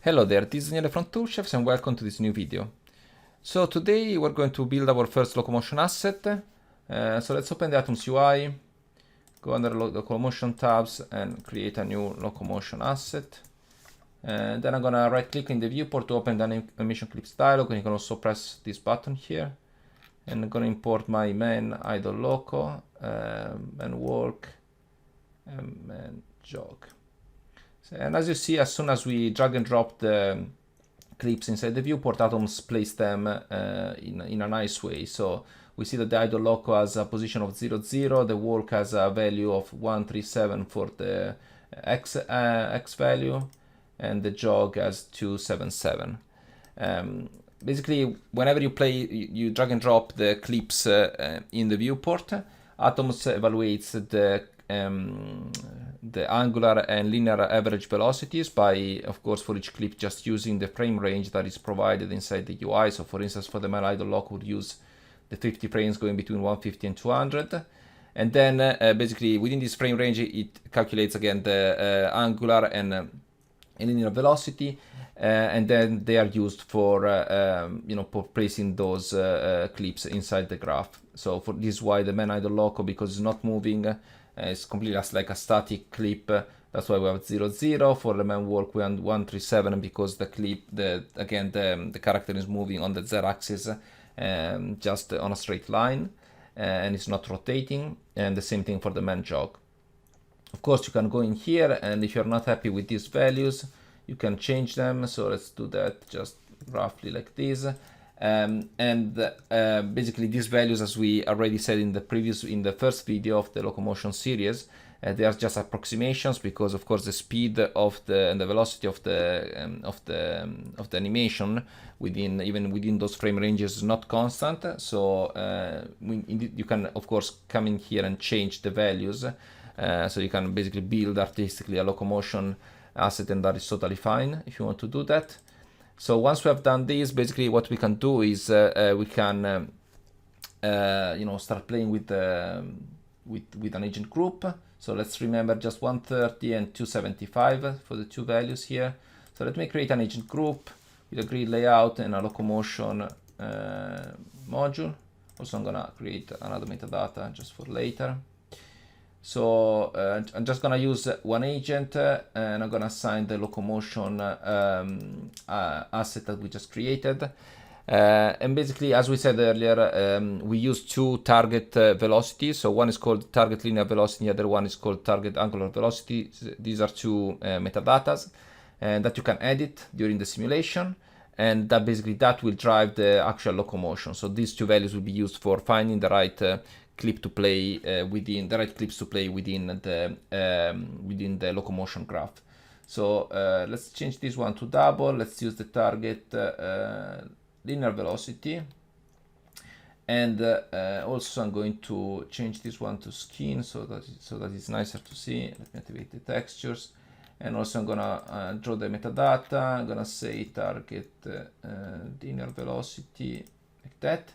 Hello there, this is Daniele from Toolchefs and welcome to this new video. So today we're going to build our first locomotion asset. So let's open the Atoms UI, go under Locomotion tabs and create a new locomotion asset. And then I'm gonna right click in the viewport to open the animation clips dialog, and you can also press this button here. And I'm gonna import my main idle loco, and walk, and jog. And as you see, as soon as we drag and drop the clips inside the viewport, Atoms place them in a nice way. So we see that the idle loco has a position of 0, 0, the walk has a value of 137 for the x value, and the jog has 277. Basically, whenever you drag and drop the clips in the viewport, Atoms evaluates the angular and linear average velocities by, of course, for each clip, just using the frame range that is provided inside the UI. So for instance, for the main idle loco, would use the 50 frames going between 150 and 200. And then basically within this frame range, it calculates again the angular and linear velocity. And then they are used for, for placing those clips inside the graph. So for this is why the main idle loco, because it's not moving, it's completely like a static clip. That's why we have 0, 0. For the main walk, we have 137 because the clip, the character is moving on the z-axis, just on a straight line, and it's not rotating. And the same thing for the main jog. Of course, you can go in here, and if you're not happy with these values, you can change them. So let's do that just roughly like this. Basically these values, as we already said in the first video of the locomotion series, they are just approximations, because of course the speed of and the velocity of the animation even within those frame ranges is not constant. So you can of course come in here and change the values, so you can basically build artistically a locomotion asset, and that is totally fine if you want to do that. So once we have done this, basically what we can do is we can start playing with an agent group. So let's remember just 130 and 275 for the two values here. So let me create an agent group with a grid layout and a locomotion module. Also, I'm gonna create another metadata just for later. So I'm just gonna use one agent, and I'm gonna assign the locomotion asset that we just created. And basically, as we said earlier, we use two target velocities. So one is called target linear velocity, the other one is called target angular velocity. These are two metadatas that you can edit during the simulation, and that will drive the actual locomotion. So these two values will be used for finding the right clip to play within the right clips to play within the locomotion graph. So let's change this one to double. Let's use the target linear velocity, and also I'm going to change this one to skin so that it's nicer to see. Let me activate the textures, and also I'm gonna draw the metadata. I'm gonna say target linear velocity like that.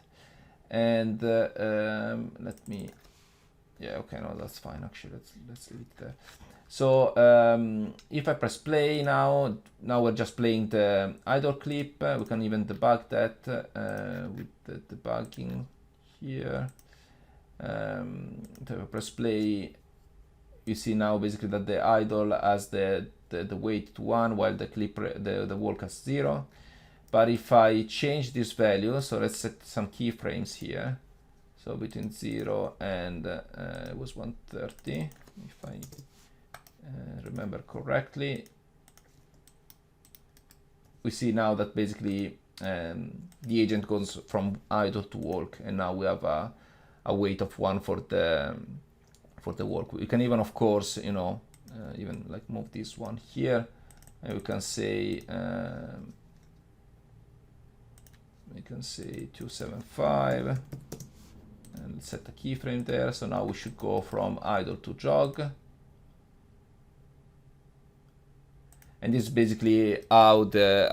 And let me, okay, no, that's fine. Actually, let's leave it there. So if I press play now we're just playing the idle clip. We can even debug that with the debugging here. If I press play, you see now basically that the idle has the weight to 1, while the clip the walk has 0. But if I change this value, so let's set some keyframes here. So between 0 and it was 130, if I remember correctly. We see now that basically the agent goes from idle to walk, and now we have a weight of 1 for the walk. We can even, of course, even like move this one here, and we can say 275, and let's set a keyframe there. So now we should go from idle to jog, and this is basically how the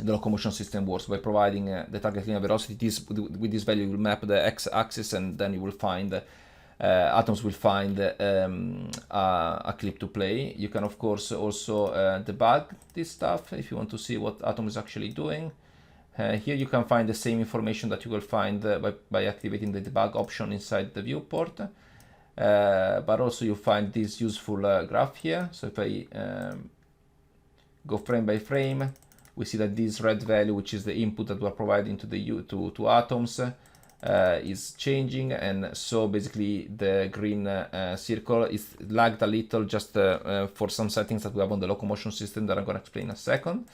locomotion system works. By providing the target linear velocity, with this value you will map the x-axis, and then you will find Atoms will find a clip to play. You can of course also debug this stuff if you want to see what Atom is actually doing. Here you can find the same information that you will find by activating the debug option inside the viewport. But also you find this useful graph here. So if I go frame by frame, we see that this red value, which is the input that we're providing to the to Atoms, is changing, and so basically the green circle is lagged a little just for some settings that we have on the locomotion system that I'm going to explain in a second.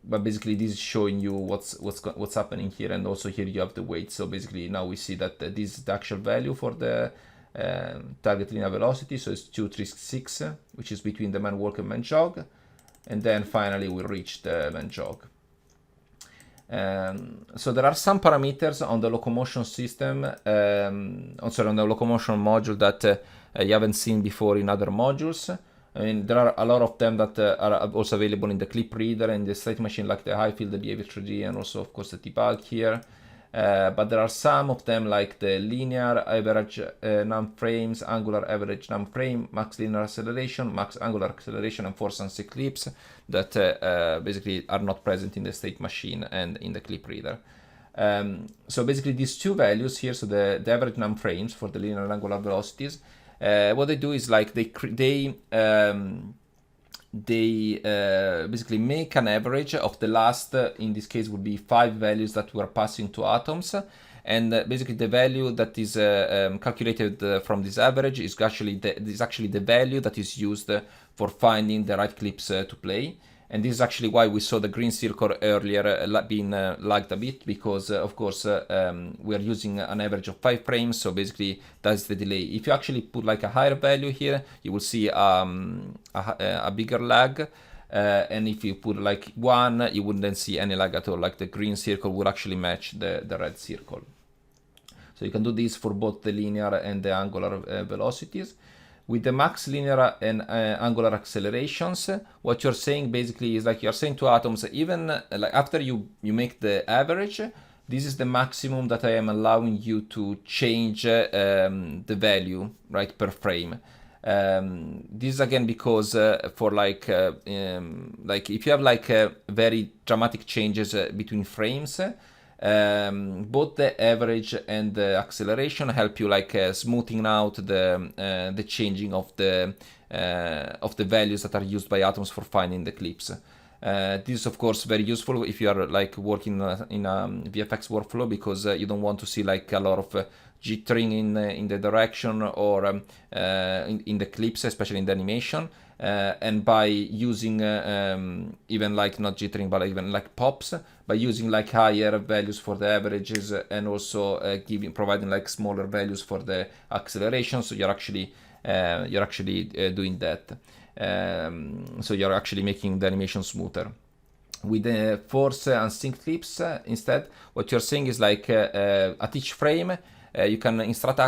But basically this is showing you what's happening here, and also here you have the weight. So basically now we see that this is the actual value for the target linear velocity, so it's 236, which is between the man walk and man jog, and then finally we reach the man jog. So there are some parameters on the locomotion system, on the locomotion module that you haven't seen before in other modules. I mean, there are a lot of them that are also available in the clip reader and the state machine, like the high field, the behavior 3D, and also of course the debug here. But there are some of them like the linear average num frames, angular average num frame, max linear acceleration, max angular acceleration, and force and eclipse that basically are not present in the state machine and in the clip reader. So basically these two values here, so the average num frames for the linear and angular velocities, what they do is like they basically make an average of the last, in this case would be 5 values that we are passing to Atoms, and basically the value that is calculated from this average is actually the value that is used for finding the right clips to play. And this is actually why we saw the green circle earlier being lagged a bit, because of course we are using an average of 5 frames, so basically that's the delay. If you actually put like a higher value here, you will see a bigger lag, and if you put like 1, you wouldn't see any lag at all, like the green circle would actually match the red circle. So you can do this for both the linear and the angular velocities. With the max linear and angular accelerations, what you're saying basically is like you're saying to Atoms, even like after you make the average, this is the maximum that I am allowing you to change the value, right, per frame. This is again because for like if you have like very dramatic changes between frames, both the average and the acceleration help you like smoothing out the changing of the values that are used by Atoms for finding the clips. This is of course very useful if you are like working in a VFX workflow, because you don't want to see like a lot of jittering in the direction or in the clips, especially in the animation. And by using even like not jittering but even like pops, by using like higher values for the averages and also providing like smaller values for the acceleration, so you're actually doing that. So you're actually making the animation smoother. With the force and sync clips instead, what you're saying is like at each frame you can instruct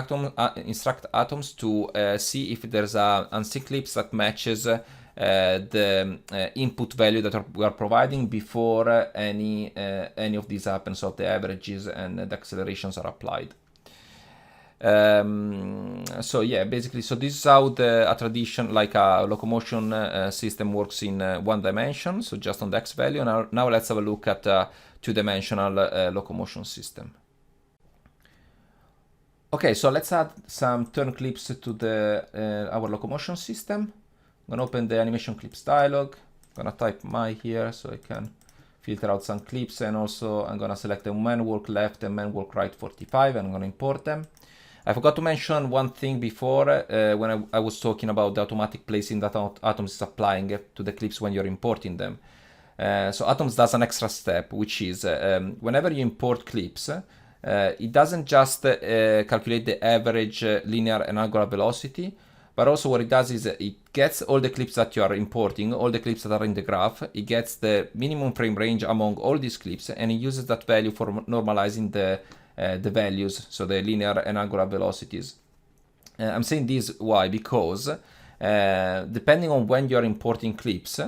Atoms to see if there's a unsync clips that matches the input value that we are providing before any of these happens, so the averages and the accelerations are applied. So yeah, basically, so this is how a tradition like a locomotion system works in one dimension, so just on the x value. Now let's have a look at a two-dimensional locomotion system. Okay, so let's add some turn clips to the our locomotion system. I'm gonna open the animation clips dialog. I'm gonna type my here so I can filter out some clips, and also I'm gonna select the man walk left and man walk right 45, and I'm gonna import them. I forgot to mention one thing before when I was talking about the automatic placing that Atoms is applying to the clips when you're importing them. So Atoms does an extra step, which is whenever you import clips, it doesn't just calculate the average linear and angular velocity, but also what it does is it gets all the clips that you are importing, all the clips that are in the graph. It gets the minimum frame range among all these clips, and it uses that value for normalizing the values, so the linear and angular velocities. I'm saying this why? Because depending on when you're importing clips,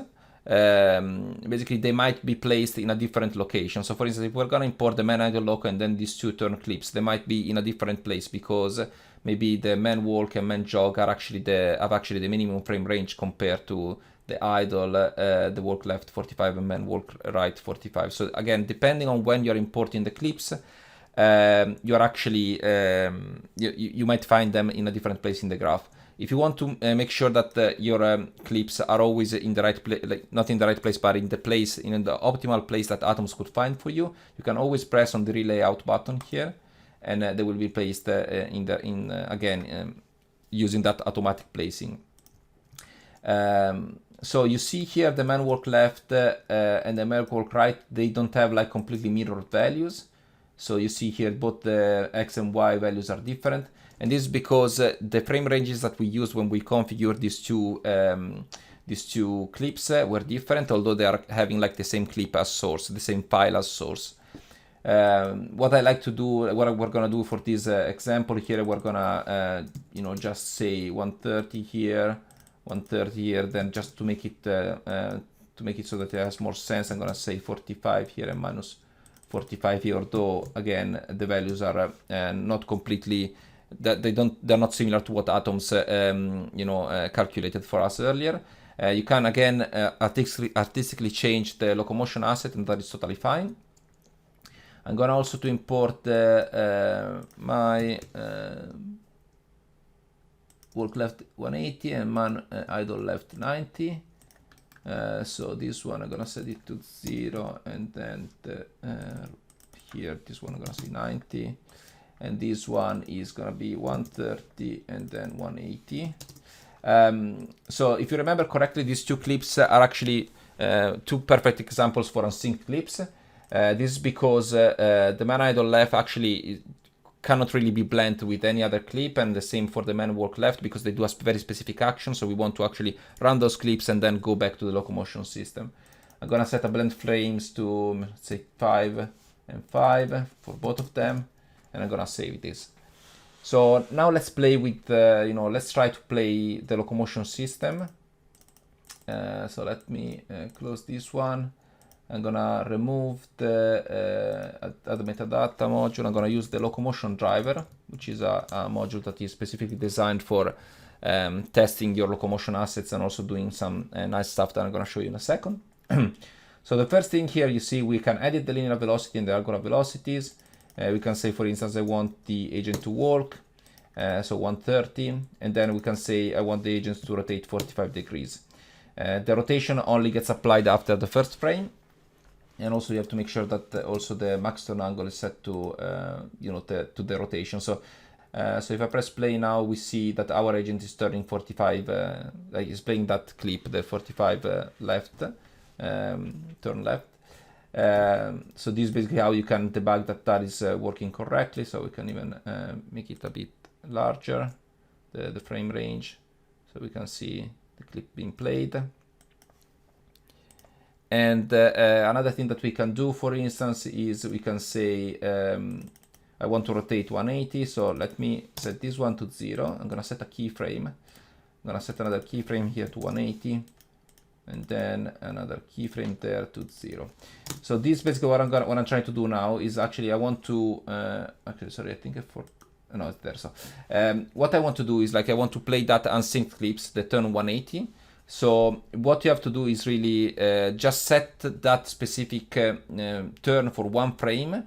basically they might be placed in a different location. So for instance, if we're gonna import the man idle loco and then these two turn clips, they might be in a different place because maybe the man walk and man jog are actually the minimum frame range compared to the idle, the walk left 45 and man walk right 45. So again, depending on when you're importing the clips, you're actually you might find them in a different place in the graph. If you want to make sure that your clips are always in the right place, like not in the right place, but in the place, in the optimal place that Atoms could find for you, you can always press on the relay out button here, and they will be placed again using that automatic placing. So you see here the man walk left and the man walk right, they don't have like completely mirrored values. So you see here both the X and Y values are different. And this is because the frame ranges that we used when we configured these two clips were different, although they are having like the same clip as source, the same file as source. What I like to do, what we're gonna do for this example here, we're gonna just say 130 here, 130 here, then just to make it so that it has more sense, I'm gonna say 45 here and minus 45 here, although again the values are not completely, they're not similar to what Atoms calculated for us earlier. You can again artistically change the locomotion asset, and that is totally fine. I'm gonna also to import my walk left 180 and man idle left 90. So this one I'm gonna set it to 0, and then here this one I'm gonna say 90, and this one is gonna be 130 and then 180. So if you remember correctly, these two clips are actually two perfect examples for unsynced clips. This is because the man idle left actually cannot really be blended with any other clip, and the same for the man walk left, because they do a very specific action. So we want to actually run those clips and then go back to the locomotion system. I'm gonna set a blend frames to, let's say, 5 and 5 for both of them, and I'm gonna save this. So now let's play with, let's try to play the locomotion system. So let me close this one. I'm gonna remove the add metadata module. I'm gonna use the Locomotion Driver, which is a module that is specifically designed for testing your locomotion assets and also doing some nice stuff that I'm gonna show you in a second. So the first thing here, you see we can edit the linear velocity and the angular velocities. We can say, for instance, I want the agent to walk, so 130, and then we can say I want the agents to rotate 45 degrees. The rotation only gets applied after the first frame. And also you have to make sure that also the max turn angle is set to to the rotation. So if I press play now, we see that our agent is turning 45, like is playing that clip, the 45 left, turn left. So this is basically how you can debug that is working correctly. So we can even make it a bit larger, the frame range, so we can see the clip being played. And another thing that we can do, for instance, is we can say I want to rotate 180. So let me set this one to 0. I'm going to set a keyframe. I'm going to set another keyframe here to 180. And then another keyframe there to 0. So this basically what I'm trying to do now is actually I want to actually, sorry, I think no, it's there. So what I want to do is, like, I want to play that unsynced clips, the turn 180. So what you have to do is really just set that specific turn for one frame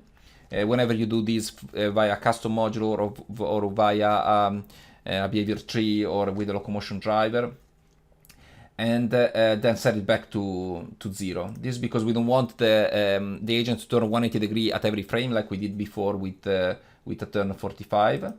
whenever you do this via custom module or via a behavior tree or with a locomotion driver, and then set it back to 0. This is because we don't want the agent to turn 180 degree at every frame like we did before with a turn 45.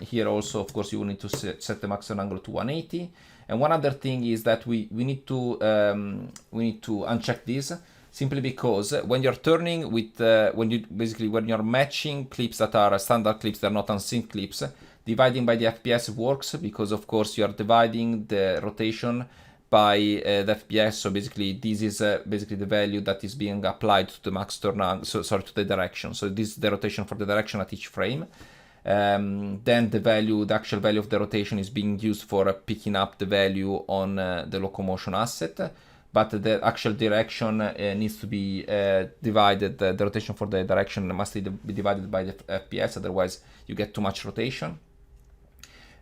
Here also, of course, you will need to set the max turn angle to 180. And one other thing is that we need to uncheck this, simply because when you're turning with when you're matching clips that are standard clips, they're not unsynced clips, dividing by the FPS works, because of course you are dividing the rotation by the FPS. So basically this is basically the value that is being applied to the max turn angle, to the direction. So this is the rotation for the direction at each frame. Then the actual value of the rotation is being used for picking up the value on the locomotion asset. but the actual direction needs to be divided. The rotation for the direction must be divided by the FPS, otherwise you get too much rotation.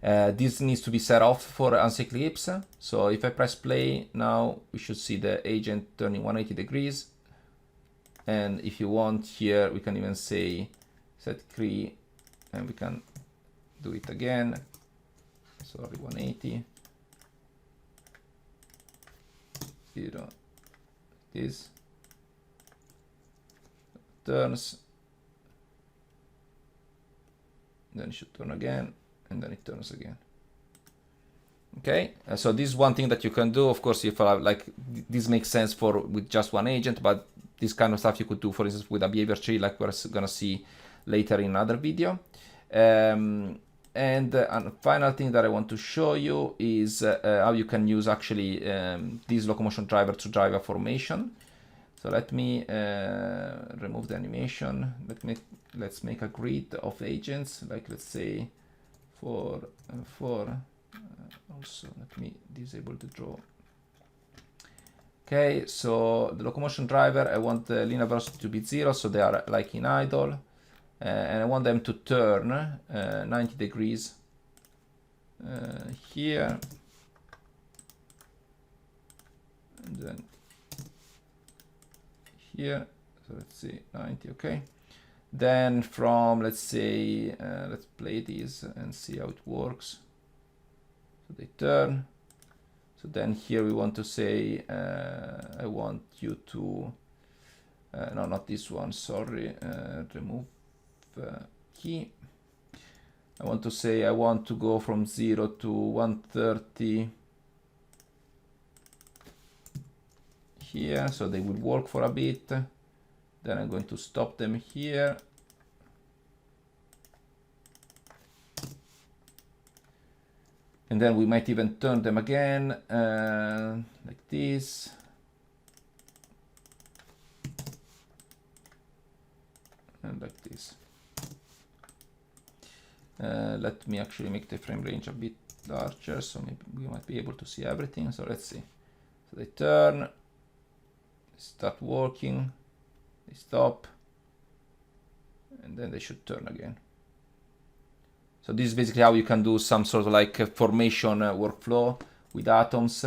This needs to be set off for uncyclic ellipse. So if I press play now, we should see the agent turning 180 degrees. And if you want here, we can even say set 3, and we can do it again. Sorry, 180. 0. This turns. Then it should turn again, and then it turns again. Okay, so this is one thing that you can do. Of course, if like this makes sense for with just one agent, but this kind of stuff you could do, for instance, with a behavior tree, like we're gonna see later in another video. And a final thing that I want to show you is how you can use actually this locomotion driver to drive a formation. So let me remove the animation. Let's make a grid of agents, like let's say 4 and 4. Also, let me disable the draw. Okay, so the locomotion driver, I want the linear velocity to be 0, so they are like in idle. And I want them to turn 90 degrees here. And then here, so let's see, 90, okay. Then from, let's say, let's play these and see how it works. So they turn. So then here we want to say, I want you to, no, not this one, sorry, remove key. I want to say I want to go from 0 to 130 here, so they will work for a bit. Then I'm going to stop them here. And then we might even turn them again, like this. And like this. Let me actually make the frame range a bit larger, so maybe we might be able to see everything. So let's see. So they turn, they start working, they stop, and then they should turn again. So this is basically how you can do some sort of like a formation workflow with Atoms,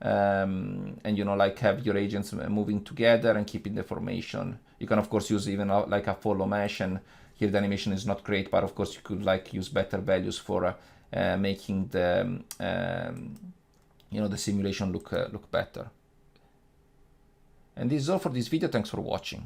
and you know, like have your agents moving together and keeping the formation. You can of course use even like a follow mesh, and here the animation is not great, but of course you could like use better values for making the you know, the simulation look better. And this is all for this video. Thanks for watching.